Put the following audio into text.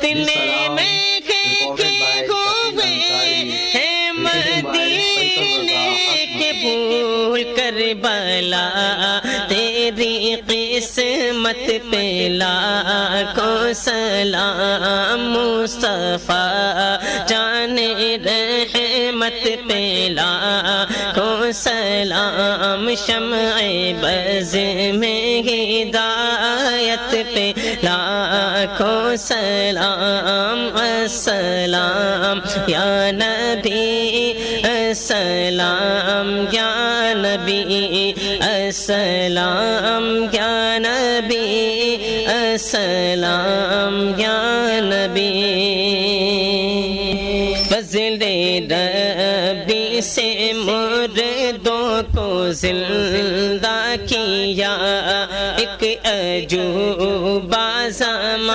فتنے میں ہوئے ہیں مدینے کے بھول کربلا تیری قسمت پہ لاکھوں سلام مصطفیٰ جان رحمت پہ لاکھوں سلام شمع بز میں ہدایت پہ لاکھوں سلام السلام یا نبی السلام یا نبی السلام یا نبی السلام یا نبی فضل ربی سے مردوں کو زندہ کیا ایک عجوبہ زمانہ